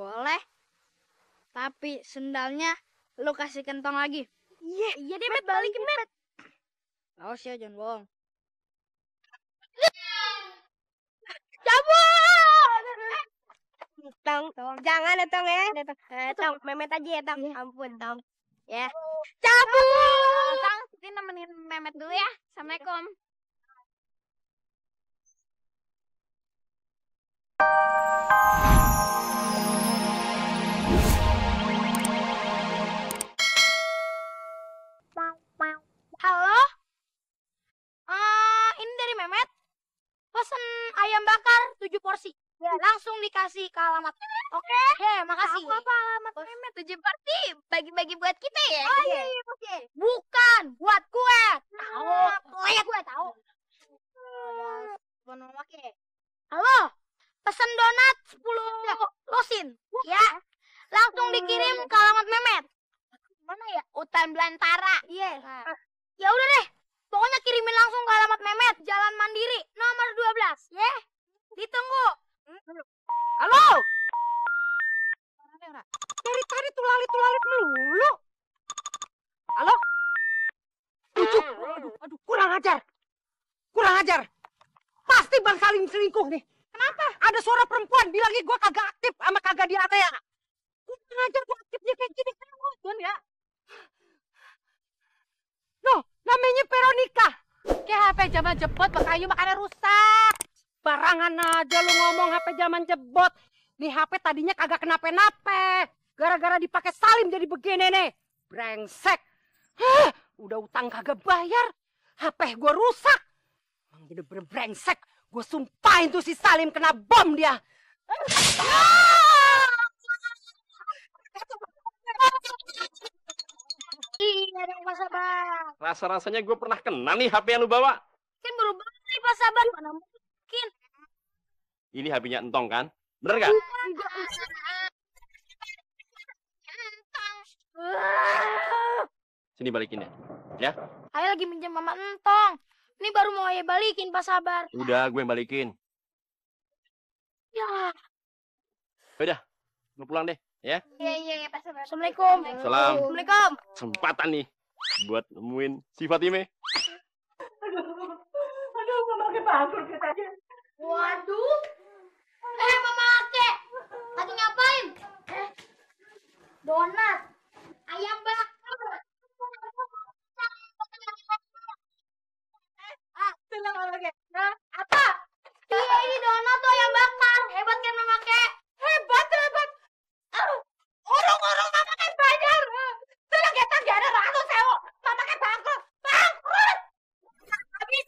Boleh. Tapi sendalnya lu kasih kentong lagi. Iya deh, Met, balikin, Met. Awas ya, jangan bohong. Cabut! Tong, jangan ya, Tong, ya. Tong, Memet aja ya, Tong. Ampun, Tong. Ya. Cabut! Tong, Siti nemenin Memet dulu ya. Assalamualaikum. Halo? Ini dari Memet. Pesen ayam bakar 7 porsi. Ya, langsung dikasih ke alamat. Oke? Ya, makasih. Apa alamat Memet? 7 porsi bagi-bagi buat kita ya? Oh iya, pasti. Bukan, buat gue. Tahu. Pokoknya gue tahu. Halo? Pesen donat 10 losin. Ya. Langsung dikirim ke alamat Memet. Mana ya? Hutan Belantara. Iya. Ya udah deh. Pokoknya kirimin langsung ke alamat Memet, Jalan Mandiri, nomor 12. Ya. Ditunggu. Halo? Dari tadi tulalit melulu. Halo? Ujuk. Aduh, kurang ajar. Pasti Bang Salim selingkuh nih. Kenapa? Ada suara perempuan bilangnya gue kagak aktif sama kagak di area. Kurang ajar gue aktifnya kayak gini. Kan ya? Loh, namanya Veronica. Kayak HP zaman jebot, Bakayu makanya rusak. Barangan aja lu ngomong HP zaman jebot. Nih HP tadinya kagak kenapa-napa. Gara-gara dipakai Salim jadi begini nih. Brengsek. Udah utang kagak bayar. HP gua rusak. Emang bener-bener brengsek. Gue sumpahin tuh si Salim kena bom dia. Iya dong, Pak Sabar. Rasa-rasanya gue pernah kena nih HP yang lu bawa. Kan baru beli, Pak Sabar. Mana mungkin. Ini HP-nya Entong kan? Bener gak? Sini balikin ya. Ya? Ayah lagi minjem Mama Entong. Ini baru mau Ayah balikin, Pak Sabar. Udah, gue yang balikin. Ya. Udah, lu pulang deh, ya. Iya, Pak Sabar. Assalamualaikum. Salam. Assalamualaikum. Kesempatan nih buat nemuin si Fatime. Aduh, gak pakai bangkrut katanya. Waduh. Mama Ake. Lagi ngapain? Donat. Ayam bakar. Tenang lagi. Apa? Iya, ini donat tuh ayam bakar. Hebat kan Mama Ake? Hebat. Orang-orang mama kan bayar. Tenang ya, tak ada ratu sewa. Mama kan bangkrut. Habis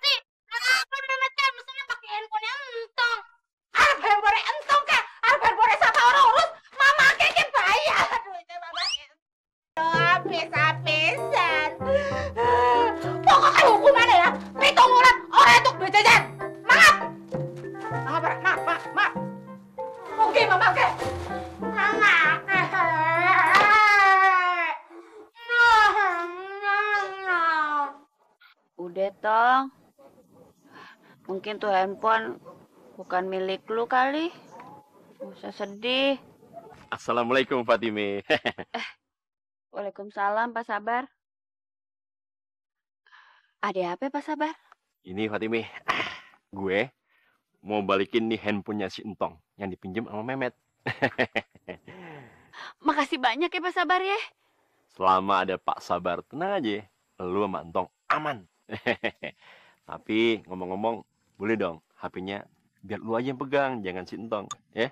sih. Apa Mehmet kan mesennya pakai handphone yang Entong. Arab handphone Entong kah? Arab handphone sama orang urus. Mama kayaknya bayar. Aduh, ini mama. Habis-habisan. Pokoknya hukumannya ya. Hitung ulang orang itu duit jajan. Maaf. Maaf. Oke, mama oke. Udah, Tong. Mungkin tuh handphone bukan milik lu kali. Gak usah sedih. Assalamualaikum Fatime. Waalaikumsalam, Pak Sabar. Ada apa, Pak Sabar? Ini Fatime, gue mau balikin nih handphonenya si Entong yang dipinjam sama Memet. Makasih banyak ya, Pak Sabar ya. Selama ada Pak Sabar, tenang aja. Lu sama Entong aman. Tapi ngomong-ngomong, boleh dong HP-nya biar lu aja yang pegang, jangan si Entong, ya.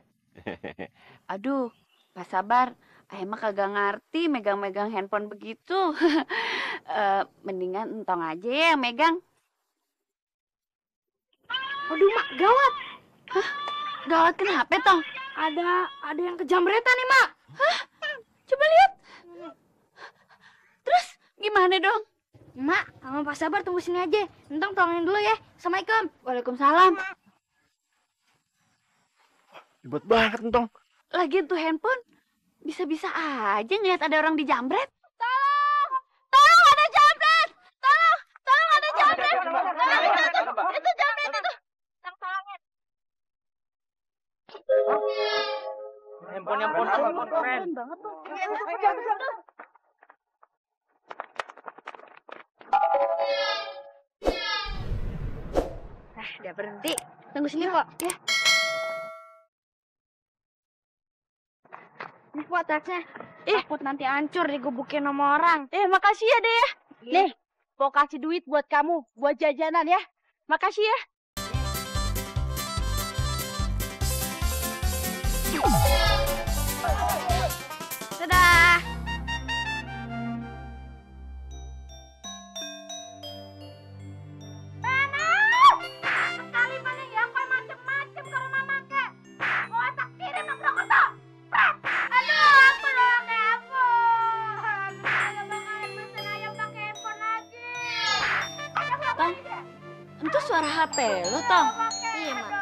Aduh, Pak Sabar, emang kagak ngerti megang-megang handphone begitu. Mendingan Entong aja ya yang megang. Aduh, Mak, gawat. Hah? Gawat kenapa, Tong? Ada yang kejamretan nih, Mak. Hah? Coba lihat. Terus gimana dong? Mak, sama Pak Sabar tunggu sini aja. Entong tolongin dulu ya. Assalamualaikum. Waalaikumsalam. Hebat banget Entong. Lagian tuh handphone bisa-bisa aja ngeliat ada orang dijamret. Tolong ada jambret. Tolong ada jambret. Itu jambret itu. Tolongin. Keren banget tuh. Udah berhenti. Tunggu sini kok. Ya. Ini kok tasnya. Takut nanti hancur digebukin sama orang. Makasih ya deh ya. Nih, mau kasih duit buat kamu, buat jajanan ya. Makasih ya. Dadah. Kali mana ya kau macem-macem kalau mama ke. Kau tak kirim nak rokok. Aduh, apa loh kayak aku. Ada bakalan mesen ayam pakai handphone lagi. Tong, itu suara HP lu, Tong. Iya, Mak.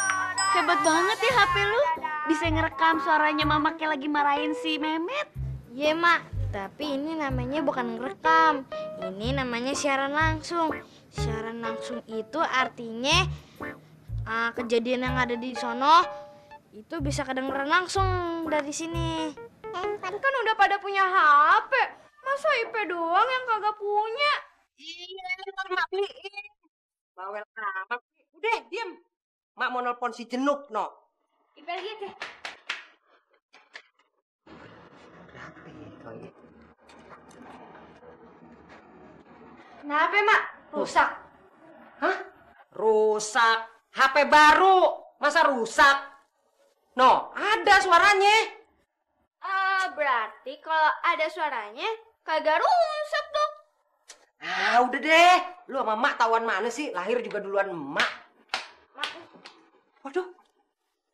Hebat banget ya HP lu. Bisa ngerekam suaranya mama kayak lagi marahin si Memet. Iya, Mak. Tapi ini namanya bukan ngerekam. Ini namanya siaran langsung. Siaran langsung itu artinya kejadian yang ada di sono itu bisa kedengeran langsung dari sini. Kan udah pada punya HP. Masa IP doang yang kagak punya? Iya, mak beliin. Bawel amat. Udah, diem. Mak mau nelpon si Jenuk, no. IP lagi deh. Kenapa, Mak? Rusak. Hah? Rusak. HP baru. Masa rusak? No, ada suaranya. Berarti kalau ada suaranya kagak rusak dong. Ah, udah deh. Lu sama mak tawan mana sih? Lahir juga duluan emak. Waduh,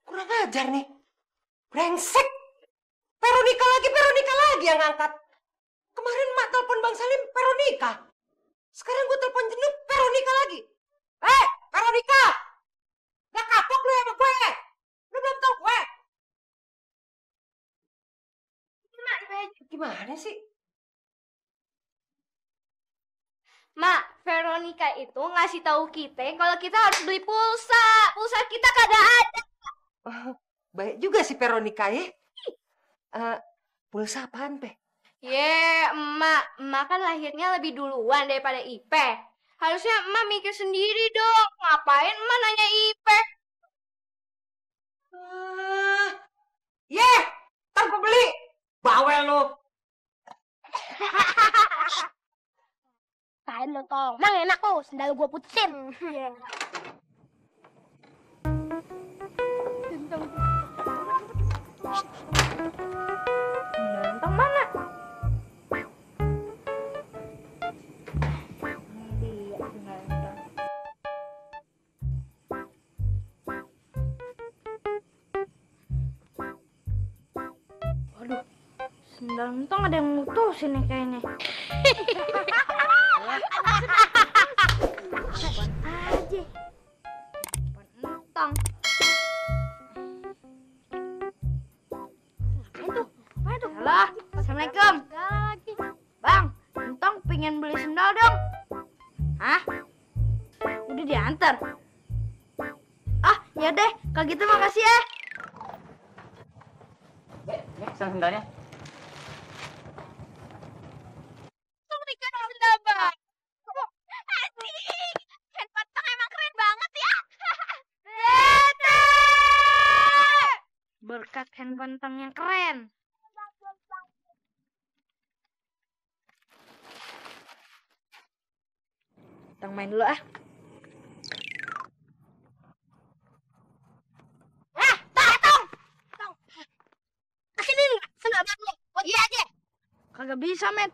kurang ajar nih. Brengsek. Veronica lagi yang ngangkat. Kemarin mak telepon Bang Salim, Veronica. Sekarang gue telepon Jenuk, Veronica lagi. Veronica! Gak kapok lu sama gue? Lu belum tau gue? Gimana sih? Mak, Veronica itu ngasih tahu kita kalau kita harus beli pulsa. Pulsa kita kagak ada. Baik juga sih Veronica ya. Pulsa apaan, Pe? Emak kan lahirnya lebih duluan daripada Ipe. Harusnya emak mikir sendiri dong. Ngapain emak nanya Ipe? Ntar gue beli. Bawel lu. Kain lo tong. Mang enak tuh, sendal gua putusin. Ganteng mana? Waduh, sendal entong ada yang mutusin nih kayaknya. Apaan aja. Apaan entong. Halo, Assalamualaikum. Bang, entong pengen beli sendal dong. Hah? Udah diantar? Ya deh, kalau gitu makasih ya. Sendalnya. Berkat handphone tong yang keren. Tong main dulu ah. Kesini nih, sendal baru. Buat dia aja. Kagak bisa, Met.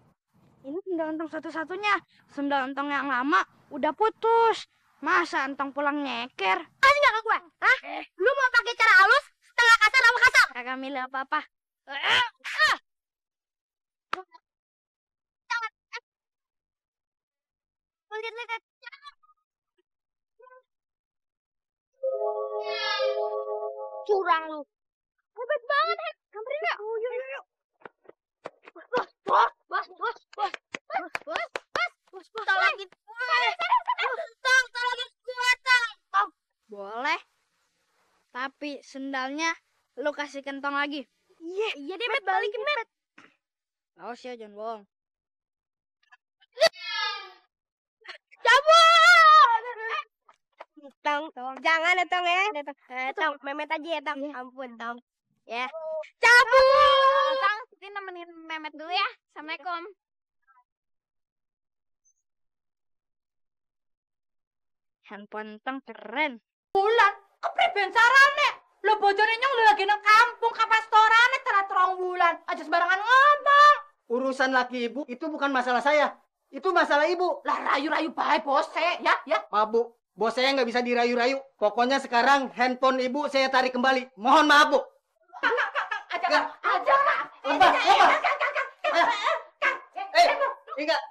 Ini sendal entong satu-satunya. Sendal entong yang lama udah putus. Masa entong pulang nyeker? Kasih nggak ke gue? Hah? Lu mau pakai cara halus, setengah kasar sama kasar? Kagak milih apa-apa. Lihat. Curang lu. Hebat banget, Hek. Gambarin yuk. Yuk. Bos. Tolongin gue. Tolongin gue, Tong. Boleh. Tapi sendalnya lu kasih kentong lagi. Iya deh, Met, balikin, Met. Awas ya, jangan bohong. Cabut! Tong, jangan ya, Tong ya. Tong, Memet aja ya, Tong. Ampun, Tong. Ya. Cabut! Tang, Siti nemenin Memet dulu ya. Assalamualaikum. Handphone Tong keren. Kepriben sarane? Lo bojone nyong lo lagi nang kampung kapastorane terat rong wulan. Aja sembarangan ngomong. Urusan laki ibu itu bukan masalah saya. Itu masalah ibu. Lah rayu-rayu bae bose, ya. Maaf bu, bos saya nggak bisa dirayu-rayu. Pokoknya sekarang handphone ibu saya tarik kembali. Mohon maaf bu. Aja lah. Lembah. Ayo. Ingat.